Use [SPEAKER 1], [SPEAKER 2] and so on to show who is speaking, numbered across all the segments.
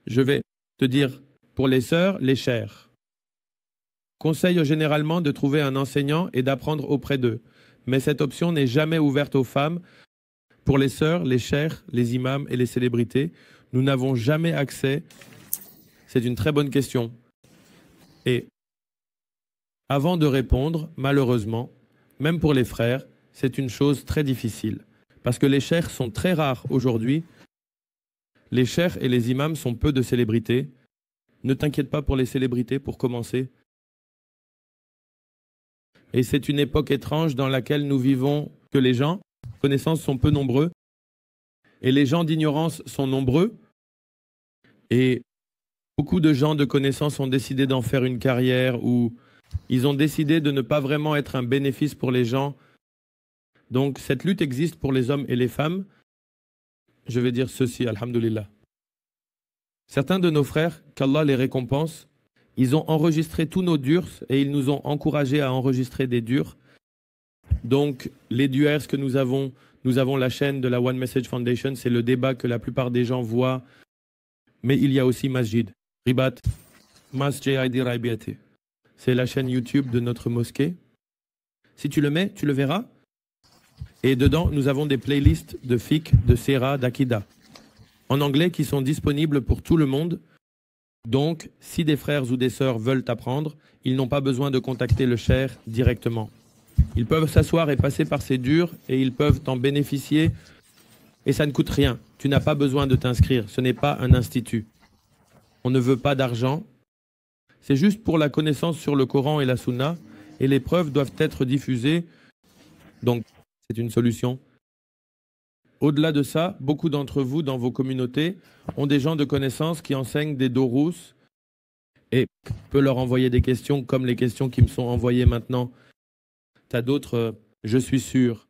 [SPEAKER 1] Je vais te dire pour les sœurs, les chères. Conseille généralement de trouver un enseignant et d'apprendre auprès d'eux. Mais cette option n'est jamais ouverte aux femmes. Pour les sœurs, les chères, les imams et les célébrités, nous n'avons jamais accès. C'est une très bonne question. Et avant de répondre, malheureusement, même pour les frères, c'est une chose très difficile. Parce que les chers sont très rares aujourd'hui. Les chers et les imams sont peu de célébrités. Ne t'inquiète pas pour les célébrités pour commencer. Et c'est une époque étrange dans laquelle nous vivons, que les gens de connaissance sont peu nombreux. Et les gens d'ignorance sont nombreux. Et beaucoup de gens de connaissance ont décidé d'en faire une carrière ou ils ont décidé de ne pas vraiment être un bénéfice pour les gens. Donc cette lutte existe pour les hommes et les femmes. Je vais dire ceci, alhamdoulilah. Certains de nos frères, qu'Allah les récompense, ils ont enregistré tous nos durs et ils nous ont encouragés à enregistrer des durs. Donc les durs que nous avons la chaîne de la One Message Foundation, c'est le débat que la plupart des gens voient. Mais il y a aussi Masjid, Ribat, Masjid Raibiati. C'est la chaîne YouTube de notre mosquée. Si tu le mets, tu le verras. Et dedans, nous avons des playlists de fiqh, de sera, d'akida, en anglais qui sont disponibles pour tout le monde. Donc, si des frères ou des sœurs veulent apprendre, ils n'ont pas besoin de contacter le cheikh directement. Ils peuvent s'asseoir et passer par ces durs et ils peuvent en bénéficier. Et ça ne coûte rien. Tu n'as pas besoin de t'inscrire. Ce n'est pas un institut. On ne veut pas d'argent. C'est juste pour la connaissance sur le Coran et la Sunna. Et les preuves doivent être diffusées. Donc, c'est une solution. Au-delà de ça, beaucoup d'entre vous dans vos communautés ont des gens de connaissance qui enseignent des dorous et peut leur envoyer des questions comme les questions qui me sont envoyées maintenant. Tu as d'autres, je suis sûr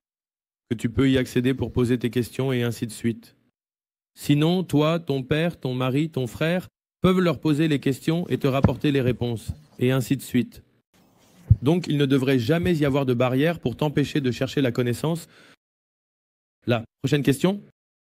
[SPEAKER 1] que tu peux y accéder pour poser tes questions et ainsi de suite. Sinon, toi, ton père, ton mari, ton frère peuvent leur poser les questions et te rapporter les réponses et ainsi de suite. Donc, il ne devrait jamais y avoir de barrière pour t'empêcher de chercher la connaissance. La prochaine question.